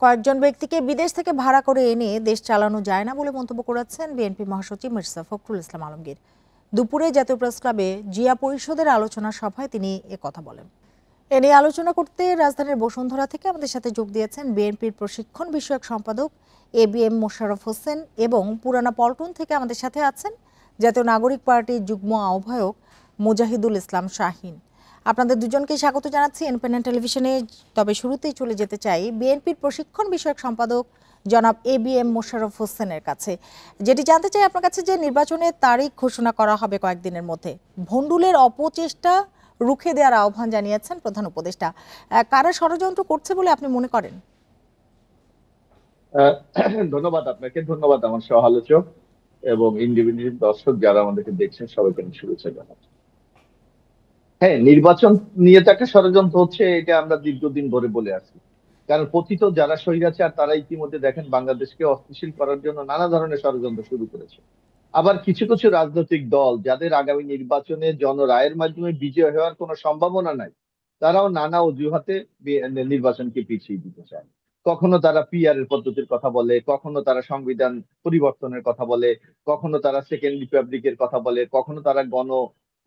কয়েকজন ব্যক্তিকে বিদেশ থেকে ভাড়া করে এনে দেশ চালানো যায় না বলে মন্তব্য করেছেন বিএনপি মহাসচিব মির্জা ফখরুল ইসলাম আলমগীর। দুপুরে জাতীয় প্রেস ক্লাবে জিয়া পরিষদের আলোচনা সভায় তিনি কথা বলেন। এ নিয়ে আলোচনা করতে রাজধানীর বসুন্ধরা থেকে আমাদের সাথে যোগ দিয়েছেন বিএনপির প্রশিক্ষণ বিষয়ক সম্পাদক ABM মোশাররফ হোসেন এবং পুরানা পল্টন থেকে আমাদের সাথে আছেন জাতীয় নাগরিক পার্টির যুগ্ম আহ্বায়ক মুজাহিদুল ইসলাম শাহিন। আপনাদের দুজনকে স্বাগত জানাচ্ছি ইন্ডিপেন্ডেন্ট টেলিভিশনে। তবে শুরুতেই চলে যেতে চাই বিএনপির প্রশিক্ষণ বিষয়ক সম্পাদক জনাব ABM মোশাররফ হোসেনের কাছে, যেটি জানতে চাই আপনার কাছে যে নির্বাচনের তারিখ ঘোষণা করা হবে কয়েকদিনের মধ্যে। ভণ্ডুলের অপচেষ্টা রুখে দেওয়ার আহ্বান জানিয়েছেন প্রধান উপদেষ্টা। কারা ষড়যন্ত্র করছে বলে আপনি মনে করেন? ধন্যবাদ আপনাকে, ধন্যবাদ আমার সহ আলোচক এবং ইন্ডিপেন্ডেন্ট দর্শক যারা আমাদেরকে দেখছেন, সবাইকে আমি শুভেচ্ছা জানাচ্ছি। হ্যাঁ, নির্বাচন নিয়ে তো একটা ষড়যন্ত্র হচ্ছে, এটা আমরা দীর্ঘদিন ধরে বলে আসছি। কারণ পতিত যারা স্বৈরাচার তারা ইতিমধ্যে দেখেন বাংলাদেশকে অস্থিতিশীল করার জন্য নানা ধরনের ষড়যন্ত্র শুরু করেছে। আবার কিছু কিছু রাজনৈতিক দল যাদের আগামী নির্বাচনে জনরায়ের মাধ্যমে বিজয় হওয়ার কোনো সম্ভাবনা নাই, তারাও নানা অজুহাতে নির্বাচনকে পিছিয়ে দিতে চায়। কখনো তারা PR এর পদ্ধতির কথা বলে, কখনো তারা সংবিধান পরিবর্তনের কথা বলে, কখনো তারা সেকেন্ড রিপাবলিকের কথা বলে, কখনো তারা গণ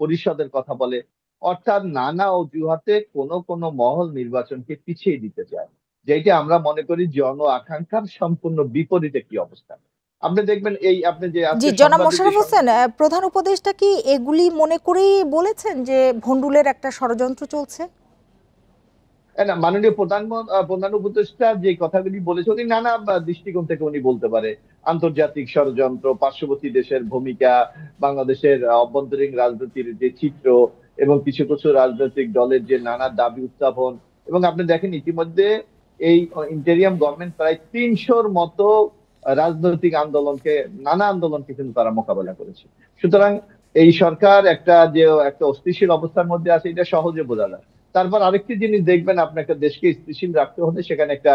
পরিষদের কথা বলে। অর্থাৎ নানা অজুহাতে কোন কোন মহল নির্বাচনকে পিছিয়ে দিতে চায়, যেটা আমরা মনে করি জন আকাঙ্ক্ষার সম্পূর্ণ বিপরীতে কি অবস্থা। আপনি দেখবেন এই আপনি যে জি, আজকে জনাব সংবাদে যে মোশাররফ হোসেন, প্রধান উপদেষ্টা কি এগুলি মনে করেই বলেছেন যে ভণ্ডুলের একটা ষড়যন্ত্র চলছে? না, মাননীয় প্রধান উপদেষ্টা যে কথাগুলি বলেছে উনি নানা দৃষ্টিকোণ থেকে উনি বলতে পারে। আন্তর্জাতিক ষড়যন্ত্র, পার্শ্ববর্তী দেশের ভূমিকা, বাংলাদেশের অভ্যন্তরীণ রাজনীতির যে চিত্র এবং কিছু কিছু রাজনৈতিক দলের যে নানা দাবি উত্থাপন। এবং আপনি দেখেন ইতিমধ্যে এই ইন্টেরিয়াম গভর্নমেন্ট প্রায় 300-র মতো রাজনৈতিক আন্দোলনকে, নানা আন্দোলনকে কিন্তু তারা মোকাবেলা করেছে। সুতরাং এই সরকার একটা অস্থিতিশীল অবস্থার মধ্যে আছে, এটা সহজে বোঝা যায়। তারপর আরেকটি জিনিস দেখবেন, আপনি একটা দেশকে স্থিতিশীল রাখতে হলে সেখানে একটা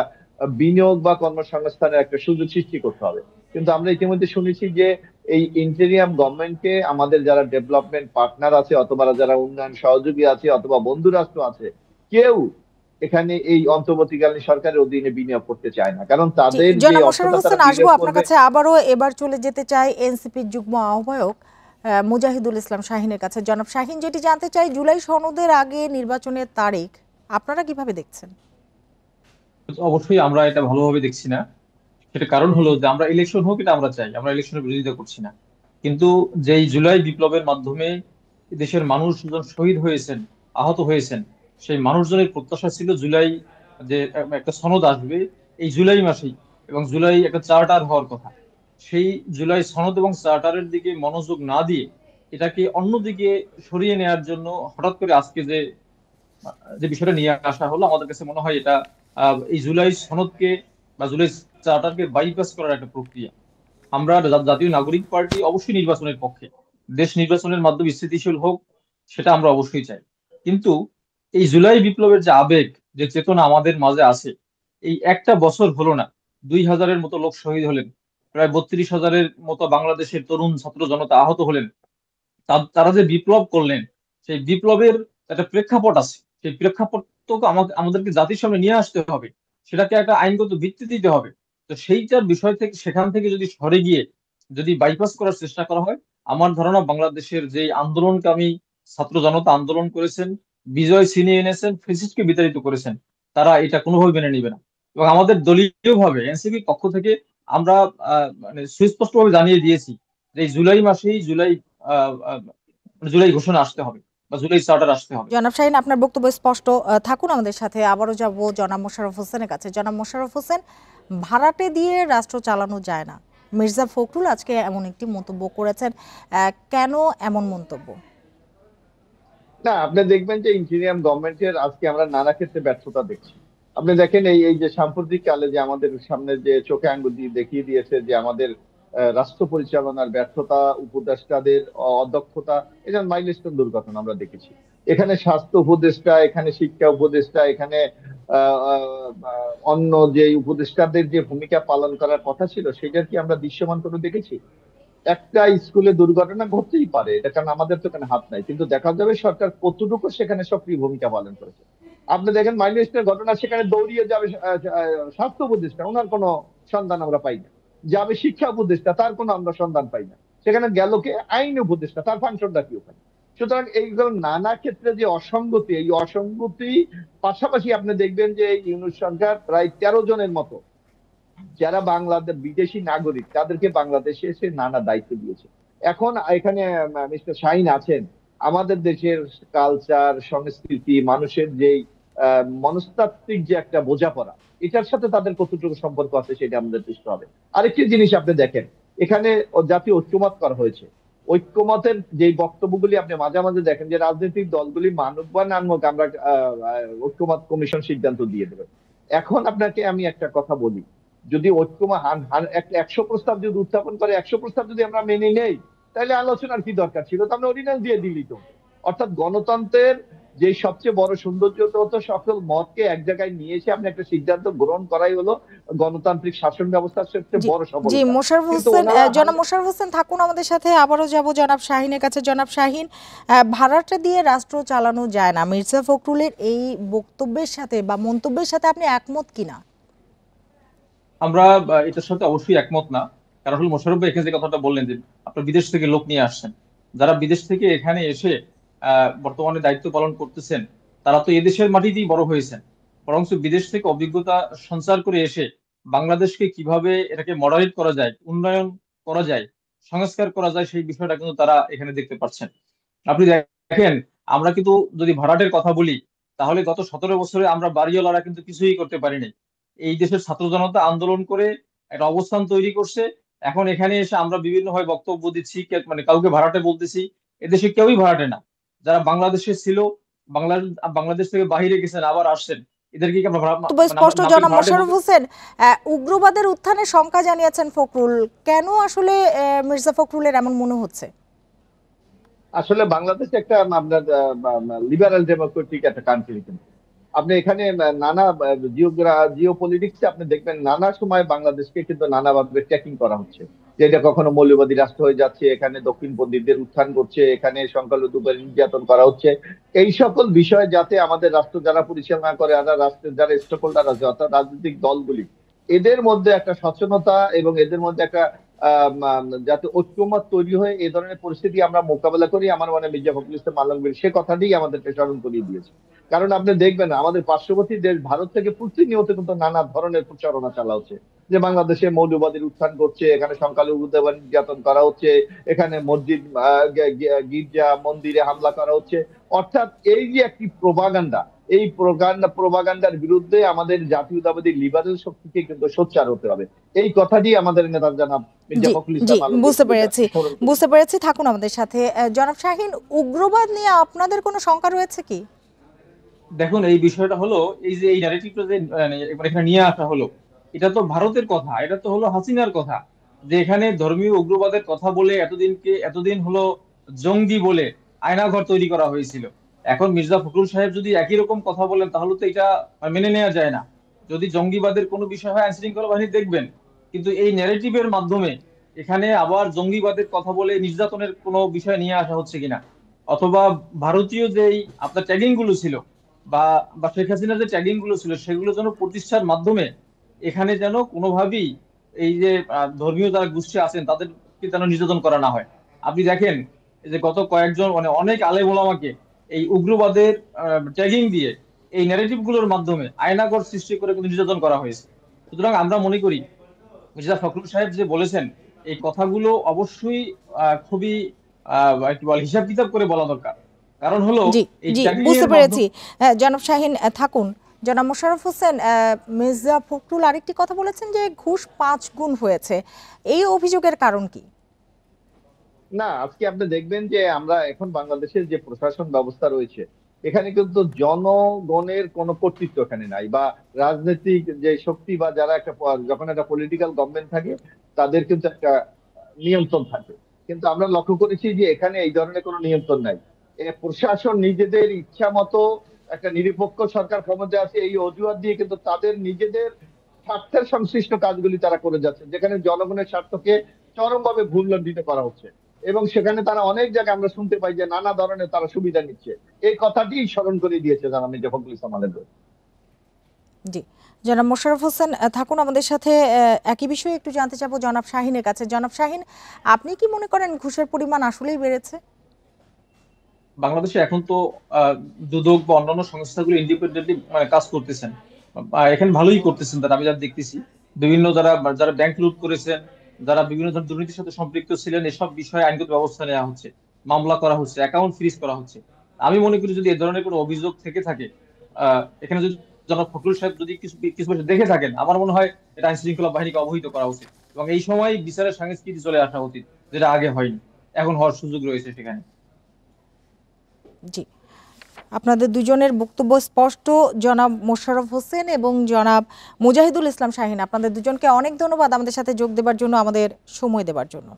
বিনিয়োগ বা কর্মসংস্থানের একটা সুযোগ সৃষ্টি করতে হবে। কিন্তু আমরা ইতিমধ্যে শুনেছি যে এই ইন্টেরিয়াম গভর্নমেন্টকে আমাদের যারা ডেভেলপমেন্ট পার্টনার আছে অথবা যারা উন্নয়ন সহযোগী আছে অথবা বন্ধু রাষ্ট্র আছে, কেউ এখানে এই অন্তর্বর্তীকালীন সরকারের অধীনে বিনিয়োগ করতে চায় না, কারণ তাদের যে জনাব মোশাররফ অর্থটা তারা হোসেন, আসবো বিনিয়োগ আপনার করবে। কাছে আবারও। এবার চলে যেতে চাই এনসিপির যুগ্ম আহ্বায়ক মুজাহিদুল ইসলাম শাহিনের কাছে। জনাব শাহিন, যেটি জানতে চাই জুলাই সনদের আগে নির্বাচনের তারিখ আপনারা কিভাবে দেখছেন? অবশ্যই আমরা এটা ভালোভাবে দেখছি না। সেটা কারণ হলো যে আমরা ইলেকশন হোক, এটা আমরা চাই, আমরা ইলেকশনের বিরোধিতা করছি না। কিন্তু যেই জুলাই বিপ্লবের মাধ্যমে দেশের মানুষজন শহীদ হয়েছেন, আহত হয়েছেন, সেই মানুষজনের প্রত্যাশা ছিল জুলাই যে একটা সনদ আসবে এই জুলাই মাসেই, এবং জুলাই একটা চার্টার হওয়ার কথা। সেই জুলাই সনদ এবং চার্টারের দিকে মনোযোগ না দিয়ে এটাকে অন্যদিকে সরিয়ে নেওয়ার জন্য হঠাৎ করে আজকে যে যে বিষয়টা নিয়ে আসা হলো, আমাদের কাছে মনে হয় এটা এই জুলাই সনদকে বা জুলাই চার্টারকে বাইপাস করার একটা প্রক্রিয়া। আমরা জাতীয় নাগরিক পার্টি অবশ্যই নির্বাচনের পক্ষে, দেশ নির্বাচনের মাধ্যমে স্থিতিশীল হোক, সেটা আমরা অবশ্যই চাই। কিন্তু এই জুলাই বিপ্লবের যে আবেগ, যে চেতনা আমাদের মাঝে আছে, এই একটা বছর হলো না, 2000-এর মতো লোক শহীদ হলেন, প্রায় 32,000-এর মতো বাংলাদেশের তরুণ ছাত্র জনতা আহত হলেন। তারা যে বিপ্লব করলেন, সেই বিপ্লবের একটা প্রেক্ষাপট আছে, সেই প্রেক্ষাপট তো আমাদেরকে জাতির সামনে নিয়ে আসতে হবে, সেটাকে একটা আইনগত ভিত্তি দিতে হবে। তো সেইটার বিষয় থেকে, সেখান থেকে যদি সরে গিয়ে যদি বাইপাস করার চেষ্টা করা হয়, আমার ধারণা বাংলাদেশের যে আন্দোলনকামী ছাত্র জনতা আন্দোলন করেছেন, বিজয় ছিনিয়ে এনেছেন, ফেসিস্টকে বিতাড়িত করেছেন, তারা এটা কোনোভাবে মেনে নিবে না। এবং আমাদের দলীয় ভাবে এনসিপির পক্ষ থেকে আমরা মানে সুস্পষ্টভাবে জানিয়ে দিয়েছি যে এই জুলাই মাসেই জুলাই ঘোষণা আসতে হবে বা জুলাই চার্টার আসতে হবে। জনাব শাহিন, আপনার বক্তব্য স্পষ্ট। থাকুন আমাদের সাথে। আবারও যাব জনাব মোশাররফ হোসেনের কাছে। জনাব মোশাররফ হোসেন, ভাড়াটে দিয়ে রাষ্ট্র চালানো যায় না, মির্জা ফখরুল আজকে এমন একটি মন্তব্য করেছেন। কেন এমন মন্তব্য? না, আপনি দেখবেন যে ইন্টেরিয়াম গভর্নমেন্টের আজকে আমরা নানা ক্ষেত্রে ব্যর্থতা দেখছি। আপনি দেখেন এই এই যে সাম্প্রতিক কালে যে আমাদের সামনে যে চোখে আঙ্গুল দিয়ে দেখিয়ে দিয়েছে যে আমাদের রাষ্ট্র পরিচালনার ব্যর্থতা, উপদেষ্টাদের অদক্ষতা, এটা মাইলস্টোন দুর্ঘটনা আমরা দেখেছি। এখানে স্বাস্থ্য উপদেষ্টা, এখানে শিক্ষা উপদেষ্টা, এখানে অন্য যে উপদেষ্টাদের যে ভূমিকা পালন করার কথা ছিল সেটার কি আমরা দৃশ্যমান করে দেখেছি? একটা স্কুলে দুর্ঘটনা ঘটতেই পারে, এটা কারণ আমাদের তো এখানে হাত নাই, কিন্তু দেখা যাবে সরকার কতটুকু সেখানে সক্রিয় ভূমিকা পালন করেছে। আপনি দেখেন মাইনরিস্টের ঘটনা, সেখানে দৌড়িয়ে যাবে স্বাস্থ্য উপদেষ্টা, ওনার কোনো সন্ধান আমরা পাই না। যাবে শিক্ষা উপদেষ্টা, তার কোনো আমরা সন্ধান পাই না। সেখানে গেল কে? আইন উপদেষ্টা, তার ফাংশনটা কি ওখানে? সুতরাং এইগুলো নানা ক্ষেত্রে যে অসঙ্গতি, এই অসঙ্গতি পাশাপাশি আপনি দেখবেন যে এই ইউনূস সরকার প্রায় 13 জনের মতো যারা বাংলাদেশ বিদেশি নাগরিক, তাদেরকে বাংলাদেশে এসে নানা দায়িত্ব দিয়েছে। এখন এখানে মিস্টার শাহিন আছেন, আমাদের দেশের কালচার, সংস্কৃতি, মানুষের যেই মনস্তাত্ত্বিক যে একটা বোঝাপড়া, এটার সাথে তাদের কতটুকু সম্পর্ক আছে সেটা আমাদের বুঝতে হবে। আরেকটি জিনিস আপনি দেখেন, এখানে জাতীয় ঐক্যমত করা হয়েছে। ঐক্যমতের যে বক্তব্যগুলি আপনি মাঝে মাঝে দেখেন যে রাজনৈতিক দলগুলি মানুক বা না মানুক, আমরা ঐক্যমত কমিশন সিদ্ধান্ত দিয়ে দেবে। এখন আপনাকে আমি একটা কথা বলি, যদি ঐক্যমত 100 প্রস্তাব যদি উত্থাপন করে, 100 প্রস্তাব যদি আমরা মেনে নেই, তাহলে আলোচনার কি দরকার ছিল? তো আমরা অর্ডিন্যান্স দিয়ে দিলি তো। অর্থাৎ গণতন্ত্রের যে সবচেয়ে বড় সৌন্দর্যতা হতো সকল মতকে এক জায়গায় নিয়ে এসে আপনি একটা সিদ্ধান্ত গ্রহণ করাই হলো গণতান্ত্রিক শাসন ব্যবস্থার সবচেয়ে জি বড় জি সফলতা। মোশাররফ কিন্তু হোসেন, ওনারা জনাব মোশাররফ হোসেন থাকুন আমাদের সাথে। আবারও যাব জনাব শাহিনের কাছে। জনাব শাহিন, ভাড়াটা দিয়ে রাষ্ট্র চালানো যায় না, মির্জা ফখরুলের এই বক্তব্যের সাথে বা মন্তব্যের সাথে আপনি একমত কিনা? আমরা এটার সাথে অবশ্যই একমত না। কারণ হলো মোশাররফ ভাই এখানে যে কথাটা বললেন যে আপনার বিদেশ থেকে লোক নিয়ে আসছেন, যারা বিদেশ থেকে এখানে এসে বর্তমানে দায়িত্ব পালন করতেছেন, তারা তো এদেশের মাটিতেই বড় হয়েছেন। বরঞ্চ বিদেশ থেকে অভিজ্ঞতা সঞ্চার করে এসে বাংলাদেশকে কিভাবে এটাকে মডারেট করা যায়, উন্নয়ন করা যায়, সংস্কার করা যায়, সেই বিষয়টা কিন্তু তারা এখানে দেখতে পাচ্ছেন। আপনি দেখেন, আমরা কিন্তু যদি ভাড়াটের কথা বলি, তাহলে গত 17 বছরে আমরা বাড়িওয়ালারা কিন্তু কিছুই করতে পারিনি। এই দেশের ছাত্র জনতা আন্দোলন করে একটা অবস্থান তৈরি করছে। এখন এখানে এসে আমরা বিভিন্ন হয় বক্তব্য দিচ্ছি, মানে কাউকে ভাড়াটে বলতেছি। এদেশে কেউই ভাড়াটে না। যারা বাংলাদেশে ছিল, বাংলাদেশ থেকে বাইরে গেছেন, আবার আসছেন, এদেরকে কি আমরা তবে মানে আমরা স্পষ্ট নাপিত জনাব ভাড়াটে মোশাররফ বলতে? হোসেন, উগ্রবাদের উত্থানে শঙ্কা জানিয়েছেন ফখরুল। কেন আসলে মির্জা ফখরুলের এমন মনে হচ্ছে? আসলে বাংলাদেশ একটা আপনার লিবারাল ডেমোক্রেটিক একটা কান্ট্রি, কিন্তু আপনি এখানে নানা জিও পলিটিক্সে আপনি দেখবেন নানা সময় বাংলাদেশকে কিন্তু নানাভাবে ট্যাকিং করা হচ্ছে। যেটা কখনো মৌলবাদী রাষ্ট্র হয়ে যাচ্ছে, এখানে দক্ষিণপন্থীদের উত্থান করছে, এখানে সংখ্যালঘুদের নির্যাতন করা হচ্ছে। এই সকল বিষয় যাতে আমাদের রাষ্ট্র যারা পরিচালনা করে, আর রাষ্ট্রের যারা স্টেক হোল্ডার আছে অর্থাৎ রাজনৈতিক দলগুলি, এদের মধ্যে একটা সচেতনতা এবং এদের মধ্যে একটা যাতে ঐক্যমত তৈরি হয়ে এই ধরনের পরিস্থিতি আমরা মোকাবেলা করি, আমার মনে হয় মির্জা ফখরুল ইসলাম আলমগীর সে কথাটি আমাদেরকে স্মরণ করিয়ে দিয়েছে। কারণ আপনি দেখবেন আমাদের পার্শ্ববর্তী দেশ ভারত থেকে প্রতিনিয়ত কিন্তু নানা ধরনের প্রচারণা চালা হচ্ছে যে বাংলাদেশে মৌলবাদীর উত্থান করছে, এখানে সংখ্যালঘুদের নির্যাতন করা হচ্ছে, এখানে মসজিদ, গির্জা, মন্দিরে হামলা করা হচ্ছে। অর্থাৎ এই যে একটি প্রোপাগান্ডা, এই প্রোপাগান্ডার বিরুদ্ধে আমাদের জাতীয়তাবাদী লিবারেল শক্তিকে কিন্তু সোচ্চার হতে হবে। এই কথাটি আমাদের নেতা জনাব মির্জা জি ফখরুল জি ইসলাম বুঝতে আলমগীর পেরেছি, স্মরণ করি। বুঝতে পেরেছি। থাকুন আমাদের সাথে। জনাব শাহিন, উগ্রবাদ নিয়ে আপনাদের কোনো শঙ্কা রয়েছে কি? দেখুন, এই বিষয়টা হলো, এই যে এই ন্যারেটিভটা যে মানে এখানে নিয়ে আসা হলো, এটা তো ভারতের কথা, এটা তো হলো হাসিনার কথা। যে এখানে ধর্মীয় উগ্রবাদের কথা বলে এতদিন হলো জঙ্গি বলে আয়নাঘর তৈরি করা হয়েছিল। এখন মির্জা ফখরুল সাহেব যদি একই রকম কথা বলেন, তাহলে তো এটা মেনে নেওয়া যায় না। যদি জঙ্গিবাদের কোনো বিষয় হয়, আইন শৃঙ্খলা বাহিনী দেখবেন। কিন্তু এই ন্যারেটিভের মাধ্যমে এখানে আবার জঙ্গিবাদের কথা বলে নির্যাতনের কোনো বিষয় নিয়ে আসা হচ্ছে কিনা, অথবা ভারতীয় যেই আপনার ট্যাগিং গুলো ছিল, বা বা শেখ হাসিনার যে ট্যাগিং গুলো ছিল, সেগুলো যেন প্রতিষ্ঠার মাধ্যমে এখানে যেন কোনোভাবেই এই যে ধর্মীয় যারা গোষ্ঠী আছেন তাদেরকে যেন নির্যাতন করা না হয়। আপনি দেখেন, এই যে গত কয়েকজন মানে অনেক আলেম ওলামাকে এই উগ্রবাদের ট্যাগিং দিয়ে এই ন্যারেটিভ গুলোর মাধ্যমে আয়নাঘর সৃষ্টি করে কিন্তু নির্যাতন করা হয়েছে। সুতরাং আমরা মনে করি মির্জা ফখরুল সাহেব যে বলেছেন, এই কথাগুলো অবশ্যই খুবই কি বলে, হিসাব কিতাব করে বলা দরকার। কারণ হলো জি এই জি ট্যাগিং বুঝতে এর পেরেছি। মাধ্যমে। জনাব শাহিন থাকুন। জনাব মোশাররফ হোসেন, মির্জা ফখরুল আরেকটি কথা বলেছেন যে ঘুষ 5 গুণ হয়েছে। এই অভিযোগের কারণ কি? না, আজকে আপনি দেখবেন যে আমরা এখন বাংলাদেশের যে প্রশাসন ব্যবস্থা রয়েছে, এখানে কিন্তু জনগণের কোনো কর্তৃত্ব এখানে নাই, বা রাজনৈতিক যে শক্তি বা যারা একটা যখন একটা পলিটিক্যাল গভর্নমেন্ট থাকে তাদের কিন্তু একটা নিয়ন্ত্রণ থাকে। কিন্তু আমরা লক্ষ্য করেছি যে এখানে এই ধরনের কোনো নিয়ন্ত্রণ নাই। প্রশাসন নিজেদের ইচ্ছা মতো একটা নিরপেক্ষ সরকার ক্ষমতায় আছে এই অজুহাত দিয়ে কিন্তু তাদের নিজেদের স্বার্থের সংশ্লিষ্ট কাজগুলি তারা করে যাচ্ছে, যেখানে জনগণের স্বার্থকে চরমভাবে ভুলণ্ঠিত করা হচ্ছে। এবং সেখানে তারা অনেক জায়গায় আমরা শুনতে পাই যে নানা ধরনের তারা সুবিধা নিচ্ছে। এই কথাটি স্মরণ করে দিয়েছে জনাব মির্জা ফখরুল ইসলাম আলমগীর। জি, জনাব মোশাররফ হোসেন থাকুন আমাদের সাথে। একই বিষয়ে একটু জানতে চাবো জনাব শাহিনের কাছে। জনাব শাহিন, আপনি কি মনে করেন ঘুষের পরিমাণ আসলেই বেড়েছে? বাংলাদেশে এখন তো দুদক বা অন্যান্য সংস্থাগুলো ইন্ডিপেন্ডেন্টলি মানে কাজ করতেছেন, এখানে ভালোই করতেছেন তারা, আমি যা দেখতেছি। বিভিন্ন যারা যারা ব্যাংক লুট করেছেন, যারা বিভিন্ন ধরনের দুর্নীতির সাথে সম্পৃক্ত ছিলেন, এসব বিষয়ে আইনগত ব্যবস্থা নেওয়া হচ্ছে, মামলা করা হচ্ছে, অ্যাকাউন্ট ফ্রিজ করা হচ্ছে। আমি মনে করি যদি এ ধরনের কোনো অভিযোগ থেকে থাকে, এখানে যদি জনাব ফখরুল সাহেব যদি কিছু কিছু বিষয় দেখে থাকেন, আমার মনে হয় এটা আইন শৃঙ্খলা বাহিনীকে অবহিত করা উচিত এবং এই সময় বিচারের সংস্কৃতি চলে আসা উচিত, যেটা আগে হয়নি, এখন হওয়ার সুযোগ রয়েছে সেখানে। জি, আপনাদের দুজনের বক্তব্য স্পষ্ট। জনাব মোশাররফ হোসেন এবং জনাব মুজাহিদুল ইসলাম শাহিন, আপনাদের দুজনকে অনেক ধন্যবাদ আমাদের সাথে যোগ দেবার জন্য, আমাদের সময় দেবার জন্য।